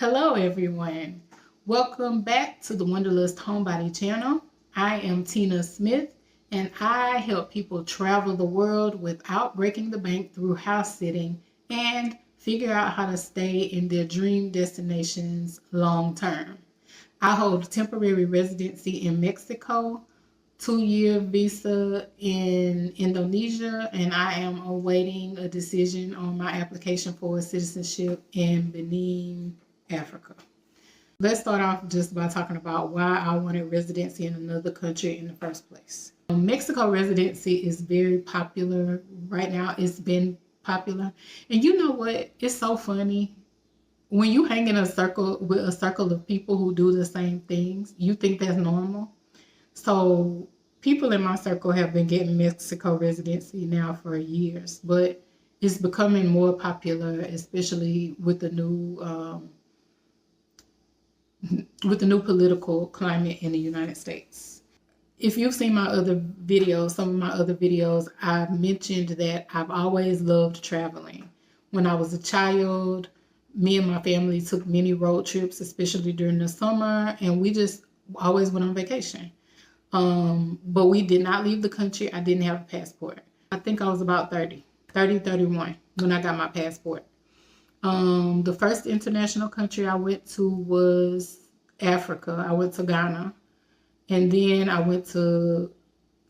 Hello everyone. Welcome back to the Wanderlust Homebody channel. I am Tina Smith and I help people travel the world without breaking the bank through house sitting and figure out how to stay in their dream destinations long term. I hold temporary residency in Mexico, 2-year visa in Indonesia, and I am awaiting a decision on my application for citizenship in Benin, Africa. Let's start off just by talking about why I wanted residency in another country in the first place. Mexico residency is very popular right now. It's been popular. And you know what? It's so funny. When you hang in a circle with a circle of people who do the same things, you think that's normal. So people in my circle have been getting Mexico residency now for years, but it's becoming more popular, especially with the new political climate in the United States. If you've seen my other videos, some of my other videos, I've mentioned that I've always loved traveling. When I was a child, me and my family took many road trips, especially during the summer, and we just always went on vacation. But we did not leave the country. I didn't have a passport. I think I was about 31 when I got my passport. The first international country I went to was Africa. I went to Ghana, and then I went to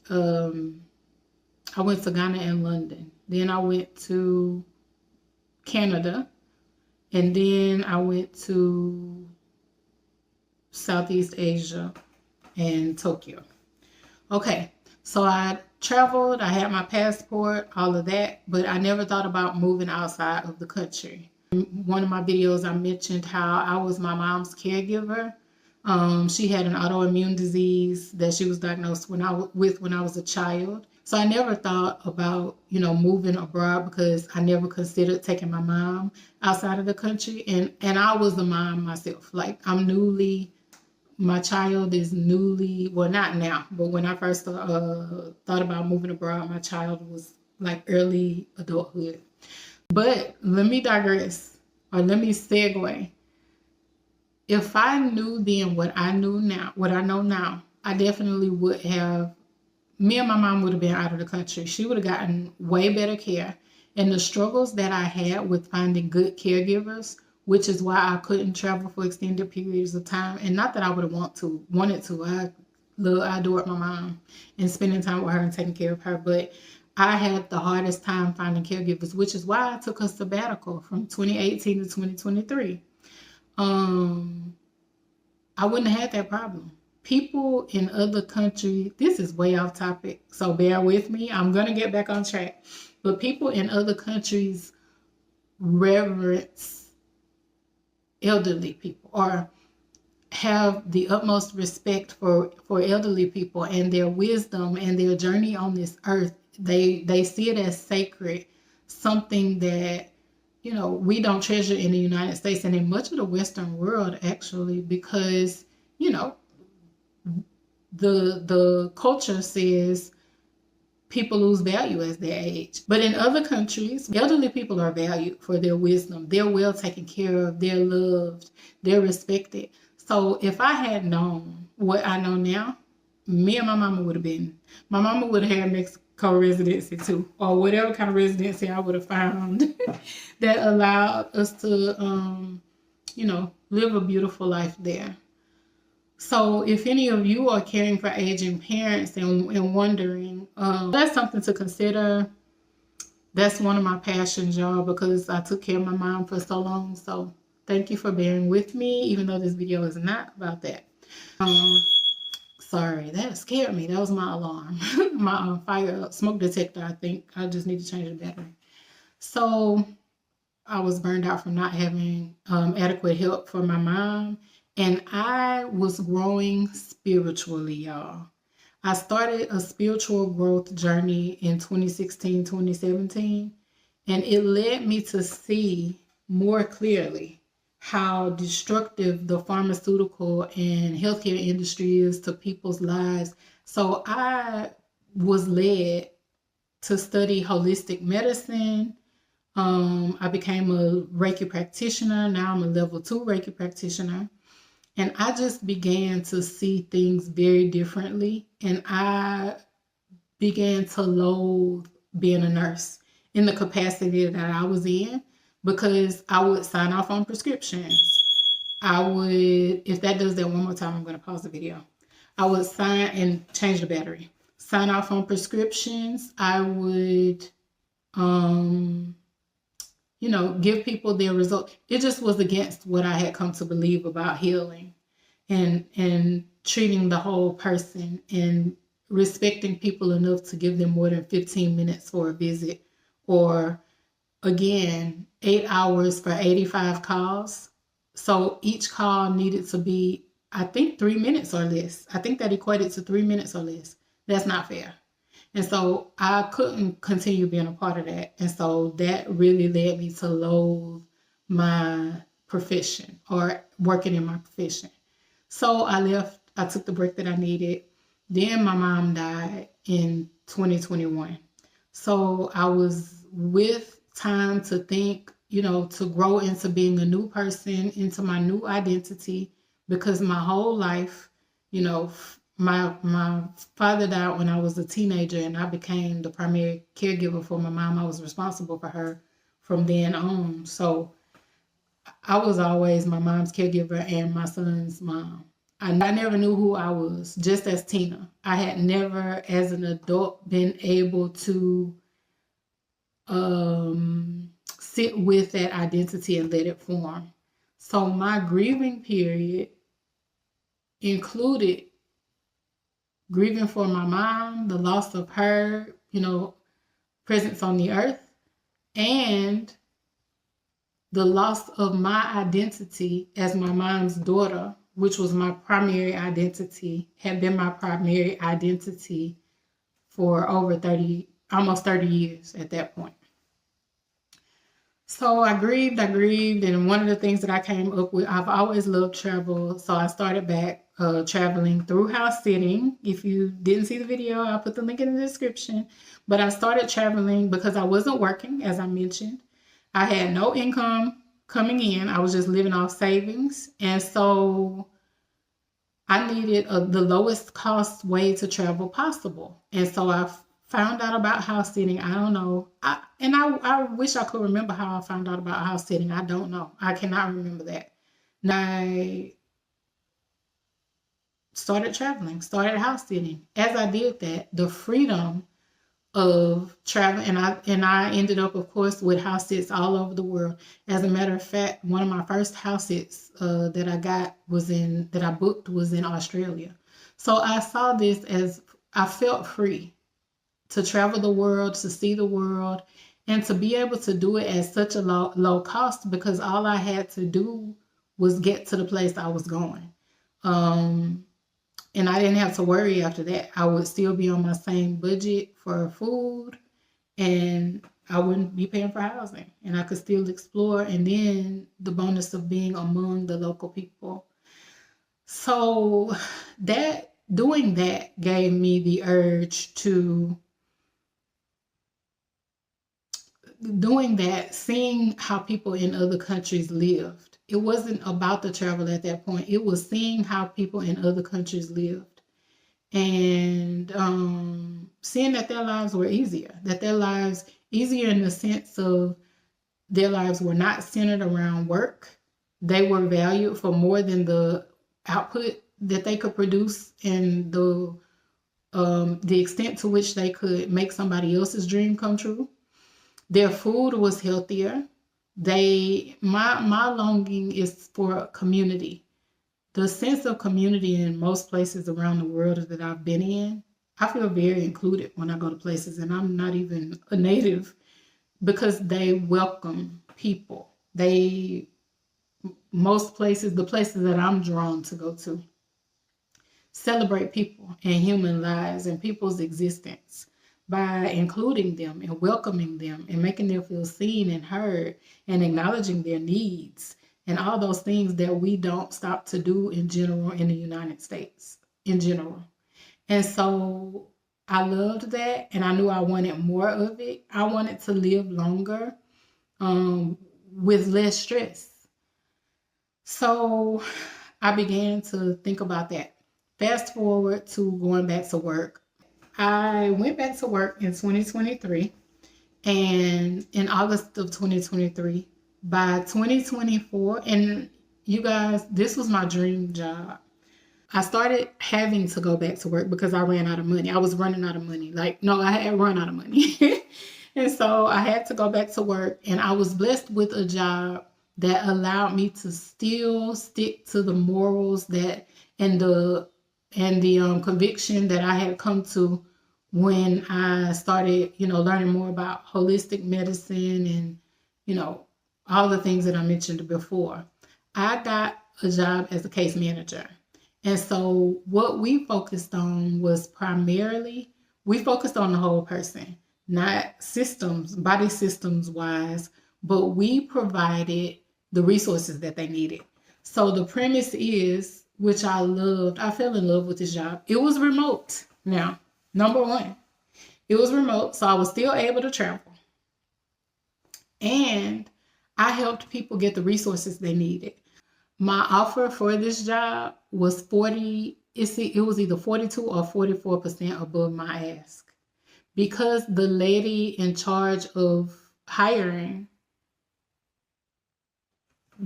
Ghana and London. Then I went to Canada, and then I went to Southeast Asia and Tokyo. Okay, so I traveled, I had my passport, all of that, but I never thought about moving outside of the country. In one of my videos, I mentioned how I was my mom's caregiver. She had an autoimmune disease that she was diagnosed when I was a child. So I never thought about, moving abroad because I never considered taking my mom outside of the country. And I was the mom myself. Like my child is newly, well, not now, but when I first thought about moving abroad, my child was like early adulthood. But let me digress, or let me segue. If I knew then what I know now, I definitely would have, me and my mom would have been out of the country. She would have gotten way better care. And the struggles that I had with finding good caregivers, which is why I couldn't travel for extended periods of time. And not that I would have wanted to. I adored my mom and spending time with her and taking care of her. But I had the hardest time finding caregivers, which is why I took a sabbatical from 2018 to 2023. I wouldn't have had that problem. People in other countries, this is way off topic, so bear with me. I'm going to get back on track. But people in other countries reverence elderly people or have the utmost respect for elderly people and their wisdom and their journey on this earth. They see it as sacred, something that we don't treasure in the United States and in much of the Western world, actually, because the culture says people lose value as they age. But in other countries, elderly people are valued for their wisdom. They're well taken care of. They're loved. They're respected. So if I had known what I know now, me and my mama would have had Mexico residency too, or whatever kind of residency I would have found that allowed us to, live a beautiful life there. So if any of you are caring for aging parents and wondering, that's something to consider. That's one of my passions, y'all, because I took care of my mom for so long. So thank you for bearing with me, even though this video is not about that. Sorry, that scared me. That was my alarm. My fire smoke detector, I think. I just need to change the battery. So I was burned out from not having adequate help for my mom. And I was growing spiritually, y'all. I started a spiritual growth journey in 2016, 2017. And it led me to see more clearly how destructive the pharmaceutical and healthcare industry is to people's lives. So I was led to study holistic medicine, I became a Reiki practitioner. Now I'm a level 2 Reiki practitioner. And I just began to see things very differently. And I began to loathe being a nurse in the capacity that I was in, because I would sign off on prescriptions. I would, if that does that one more time, I'm going to pause the video. I would sign and change the battery, sign off on prescriptions. I would, give people their result. It just was against what I had come to believe about healing and treating the whole person and respecting people enough to give them more than 15 minutes for a visit, or again, 8 hours for 85 calls. So each call needed to be, I think, 3 minutes or less. I think that equated to 3 minutes or less. That's not fair. And so I couldn't continue being a part of that. And so that really led me to loathe my profession, or working in my profession. So I left, I took the break that I needed. Then my mom died in 2021. So I was with time to think, to grow into being a new person, into my new identity, because my whole life, my father died when I was a teenager, and I became the primary caregiver for my mom. I was responsible for her from then on. So I was always my mom's caregiver and my son's mom. I never knew who I was, just as Tina. I had never, as an adult, been able to sit with that identity and let it form. So my grieving period included grieving for my mom, the loss of her, presence on the earth, and the loss of my identity as my mom's daughter, which was my primary identity, had been my primary identity for over almost 30 years at that point. So I grieved, and one of the things that I came up with, I've always loved travel, so I started back traveling through house sitting. If you didn't see the video, I'll put the link in the description. But I started traveling because I wasn't working, as I mentioned. I had no income coming in. I was just living off savings. And so I needed the lowest cost way to travel possible. And so I found out about house sitting. I don't know. I wish I could remember how I found out about house sitting. I don't know. I cannot remember that. And I started traveling, started house sitting. As I did that, the freedom of traveling, and I ended up, of course, with house sits all over the world. As a matter of fact, one of my first house sits that I booked was in Australia. So I saw this as, I felt free to travel the world, to see the world, and to be able to do it at such a low cost, because all I had to do was get to the place I was going. And I didn't have to worry after that. I would still be on my same budget for food, and I wouldn't be paying for housing, and I could still explore. And then the bonus of being among the local people. So doing that gave me the urge to, seeing how people in other countries lived. It wasn't about the travel at that point. It was seeing how people in other countries lived, and seeing that their lives were easier, in the sense of their lives were not centered around work. They were valued for more than the output that they could produce, and the extent to which they could make somebody else's dream come true. Their food was healthier. My longing is for community. The sense of community in most places around the world that I've been in, I feel very included when I go to places, and I'm not even a native, because they welcome people. Most places, the places that I'm drawn to go to, celebrate people and human lives and people's existence by including them and welcoming them and making them feel seen and heard and acknowledging their needs and all those things that we don't stop to do in general in the United States in general. And so I loved that, and I knew I wanted more of it. I wanted to live longer. with less stress. So I began to think about that. Fast forward to going back to work. I went back to work in 2023, and in August of 2023, by 2024, and you guys, this was my dream job. I started having to go back to work because I ran out of money. I was running out of money. I had run out of money. And so I had to go back to work, and I was blessed with a job that allowed me to still stick to the morals that and the conviction that I had come to when I started, learning more about holistic medicine and, all the things that I mentioned before. I got a job as a case manager. And so what we focused on was we focused on the whole person, not systems, body systems wise, but we provided the resources that they needed. So the premise is, which I loved, I fell in love with this job. It was remote. Now, number one, it was remote, so I was still able to travel. And I helped people get the resources they needed. My offer for this job was it was either 42 or 44% above my ask. Because the lady in charge of hiring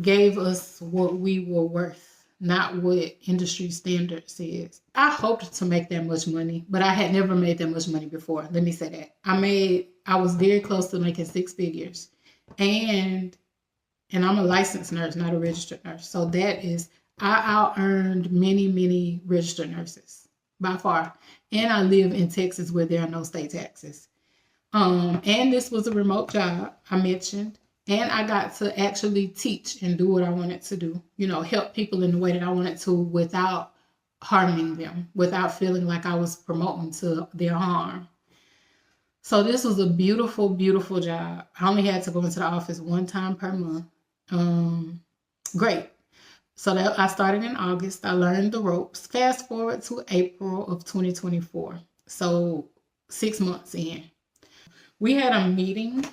gave us what we were worth, not what industry standards is. I hoped to make that much money, but I had never made that much money before. Let me say that. I was very close to making six figures. And I'm a licensed nurse, not a registered nurse. So I out-earned many, many registered nurses by far. And I live in Texas where there are no state taxes. And this was a remote job, I mentioned. And I got to actually teach and do what I wanted to do. Help people in the way that I wanted to without harming them, without feeling like I was promoting to their harm. So this was a beautiful, beautiful job. I only had to go into the office one time per month. Great. So I started in August. I learned the ropes. Fast forward to April of 2024. So 6 months in. We had a meeting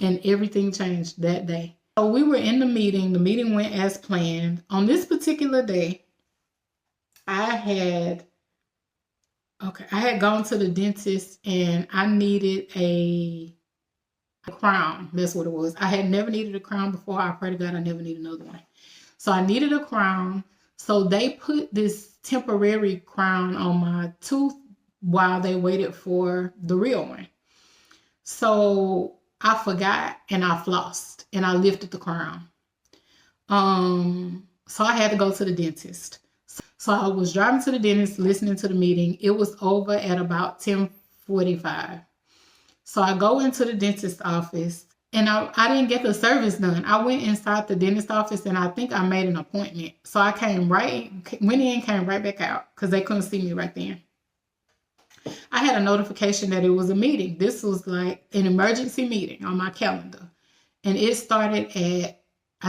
and everything changed that day. So we were in the meeting. The meeting went as planned. On this particular day, I had gone to the dentist and I needed a crown. That's what it was. I had never needed a crown before. I pray to God I never need another one. So I needed a crown. So they put this temporary crown on my tooth while they waited for the real one. So I forgot and I flossed and I lifted the crown. So I had to go to the dentist. So I was driving to the dentist, listening to the meeting. It was over at about 10:45. So I go into the dentist's office and I didn't get the service done. I went inside the dentist office and I think I made an appointment. So I came right back out because they couldn't see me right then. I had a notification that it was a meeting. This was like an emergency meeting on my calendar. And I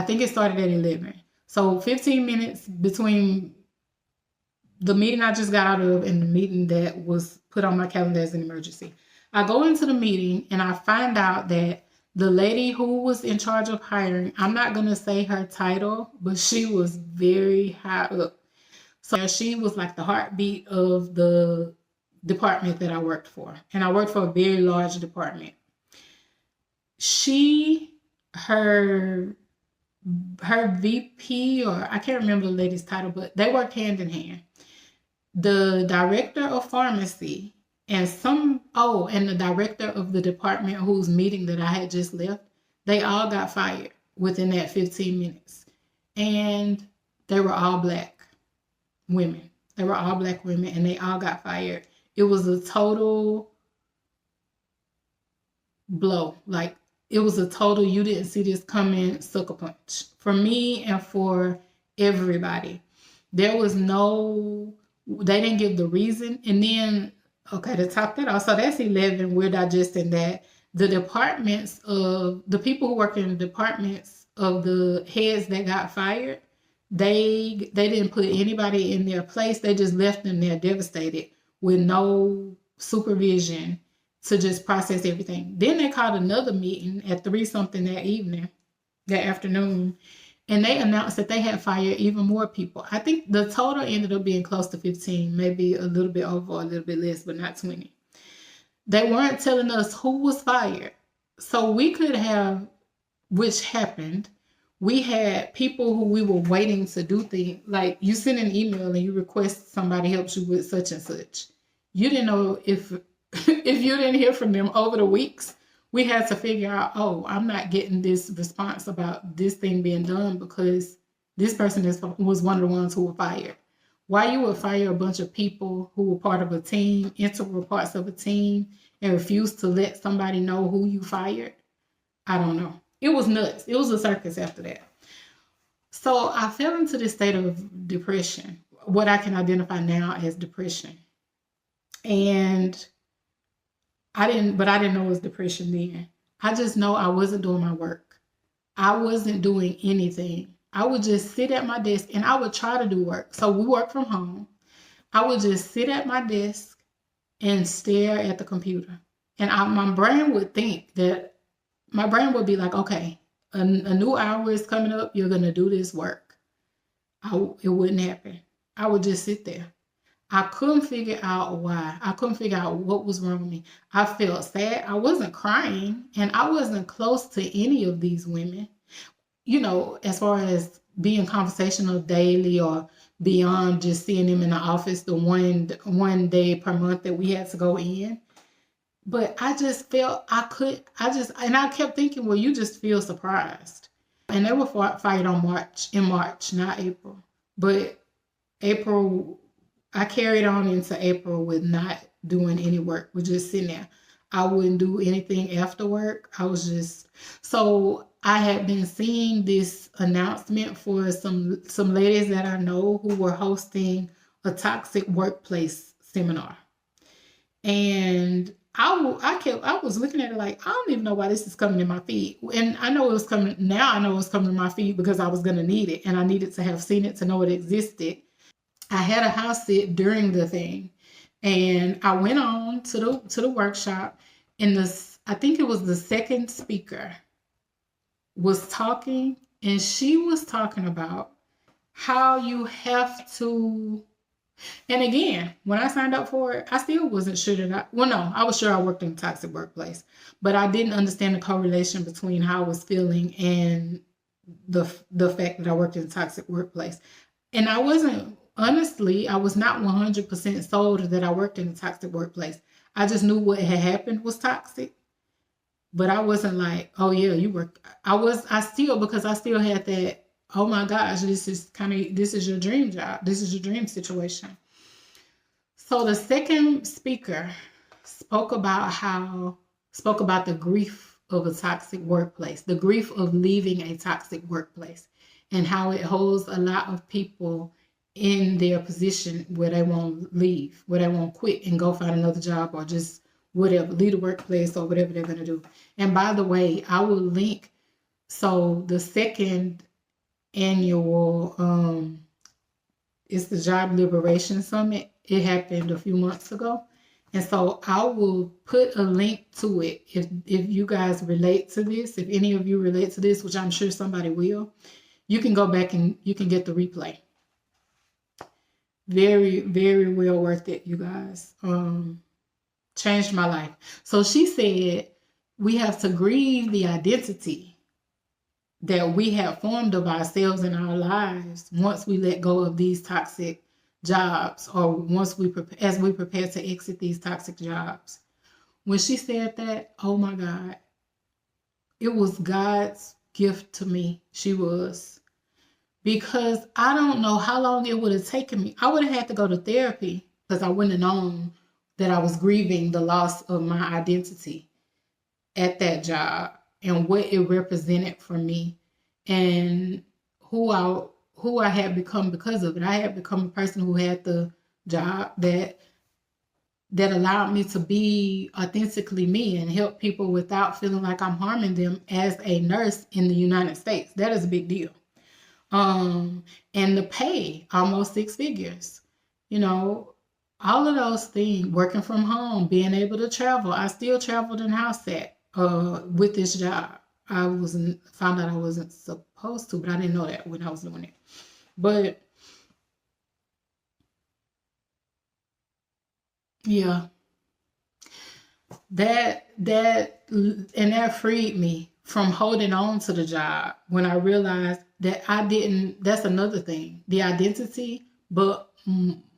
think it started at 11. So 15 minutes between the meeting I just got out of and the meeting that was put on my calendar as an emergency. I go into the meeting and I find out that the lady who was in charge of hiring, I'm not going to say her title, but she was very high up. So she was like the heartbeat of the department that I worked for. And I worked for a very large department. Her VP, or I can't remember the lady's title, but they worked hand in hand. The director of pharmacy and the director of the department whose meeting that I had just left, they all got fired within that 15 minutes. And they were all black women. And they all got fired. It was a total blow. Like, it was a total, you didn't see this coming, sucker punch. For me and for everybody. They didn't give the reason. And then, to top that off, so that's 11. We're digesting that. The people who work in the departments of the heads that got fired, they didn't put anybody in their place. They just left them there devastated with no supervision to just process everything. Then they called another meeting at 3 something that afternoon, and they announced that they had fired even more people. I think the total ended up being close to 15, maybe a little bit over or a little bit less, but not 20. They weren't telling us who was fired. So we could have, which happened, we had people who we were waiting to do things. Like, you send an email and you request somebody helps you with such and such. You didn't know if if you didn't hear from them over the weeks. We had to figure out, oh, I'm not getting this response about this thing being done because this person was one of the ones who were fired. Why you would fire a bunch of people who were part of a team, integral parts of a team, and refuse to let somebody know who you fired? I don't know. It was nuts. It was a circus after that. So I fell into this state of depression, what I can identify now as depression. And I didn't know it was depression then. I just know I wasn't doing my work. I wasn't doing anything. I would just sit at my desk and I would try to do work. So we work from home. I would just sit at my desk and stare at the computer. And my brain would think that, my brain would be like, okay, a new hour is coming up. You're going to do this work. It wouldn't happen. I would just sit there. I couldn't figure out why. I couldn't figure out what was wrong with me. I felt sad. I wasn't crying, and I wasn't close to any of these women. You know, as far as being conversational daily or beyond just seeing them in the office the one day per month that we had to go in. But I just felt and I kept thinking, well, you just feel surprised. And they were fired in March, not April. But April, I carried on into April with not doing any work, with just sitting there. I wouldn't do anything after work. So I had been seeing this announcement for some ladies that I know who were hosting a toxic workplace seminar. And I was looking at it like, I don't even know why this is coming in my feed. And I know it was coming, now I know it was coming in my feed because I was going to need it. And I needed to have seen it to know it existed. I had a house sit during the thing. And I went on to the workshop. And I think it was the second speaker was talking. And she was talking about how you have to. And again, when I signed up for it, I still wasn't sure I was sure I worked in a toxic workplace, but I didn't understand the correlation between how I was feeling and the fact that I worked in a toxic workplace. And I was not 100% sold that I worked in a toxic workplace. I just knew what had happened was toxic, but I wasn't like, oh yeah, you work. Because I still had that, oh my gosh, this is your dream job. This is your dream situation. So the second speaker spoke about the grief of a toxic workplace, the grief of leaving a toxic workplace, and how it holds a lot of people in their position where they won't leave, where they won't quit and go find another job or just whatever, leave the workplace or whatever they're going to do. And by the way, I will link. So the second annual, it's the Job Liberation Summit. It happened a few months ago. And so I will put a link to it if you guys relate to this, if any of you relate to this, which I'm sure somebody will, you can go back and you can get the replay. Very, very well worth it, you guys. Changed my life. So she said, we have to grieve the identity that we have formed of ourselves in our lives once we let go of these toxic jobs, or as we prepare to exit these toxic jobs. When she said that, oh my God, it was God's gift to me. She was. Because I don't know how long it would have taken me. I would have had to go to therapy because I wouldn't have known that I was grieving the loss of my identity at that job and what it represented for me and who I had become because of it. I had become a person who had the job that allowed me to be authentically me and help people without feeling like I'm harming them as a nurse in the United States. That is a big deal. And the pay, almost 6 figures, All of those things, working from home, being able to travel. I still traveled in house set with this job. I wasn't found out I wasn't supposed to, but I didn't know that when I was doing it. But yeah, that freed me from holding on to the job when I realized that I didn't. That's another thing, the identity, but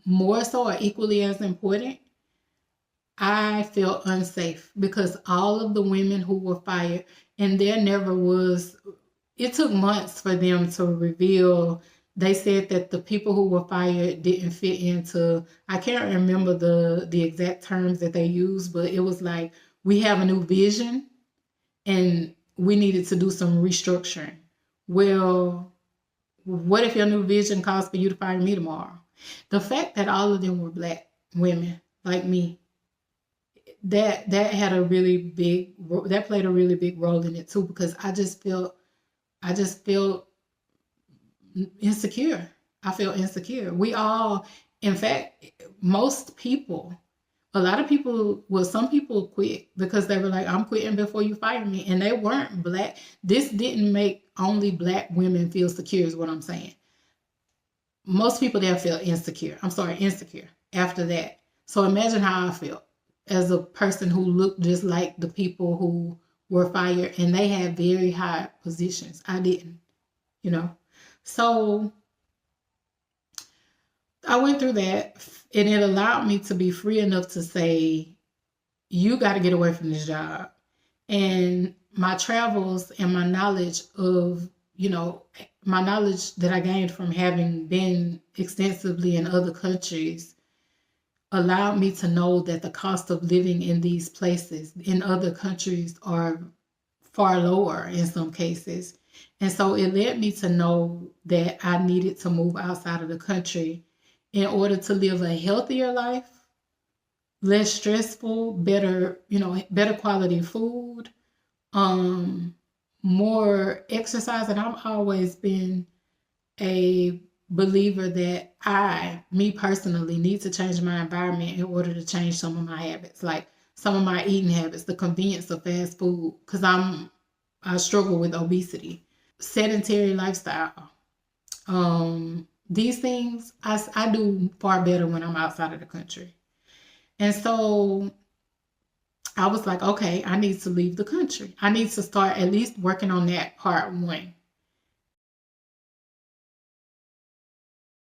more so or equally as important, I felt unsafe because all of the women who were fired, and there never was, it took months for them to reveal. They said that the people who were fired didn't fit into, I can't remember the exact terms that they used, but it was like, we have a new vision and we needed to do some restructuring. Well, what if your new vision calls for you to fire me tomorrow? The fact that all of them were black women like me, that had a really big, that played a really big role in it too, because I just felt insecure. I felt insecure. We all, in fact, most people, a lot of people, well, some people quit because they were like, I'm quitting before you fire me. And they weren't black. This didn't make only black women feel secure, is what I'm saying. Most people there felt insecure. I'm sorry, insecure after that. So imagine how I felt as a person who looked just like the people who were fired and they had very high positions. I didn't, you know. So I went through that and it allowed me to be free enough to say, you got to get away from this job. And my travels and my knowledge of, my knowledge that I gained from having been extensively in other countries allowed me to know that the cost of living in these places in other countries are far lower in some cases. And so it led me to know that I needed to move outside of the country in order to live a healthier life, less stressful, better, better quality food, um, more exercise. And I've always been a believer that me personally, need to change my environment in order to change some of my habits, like some of my eating habits, the convenience of fast food, because I struggle with obesity, sedentary lifestyle. These things I do far better when I'm outside of the country. And so I was like, okay, I need to leave the country. I need to start at least working on that part one.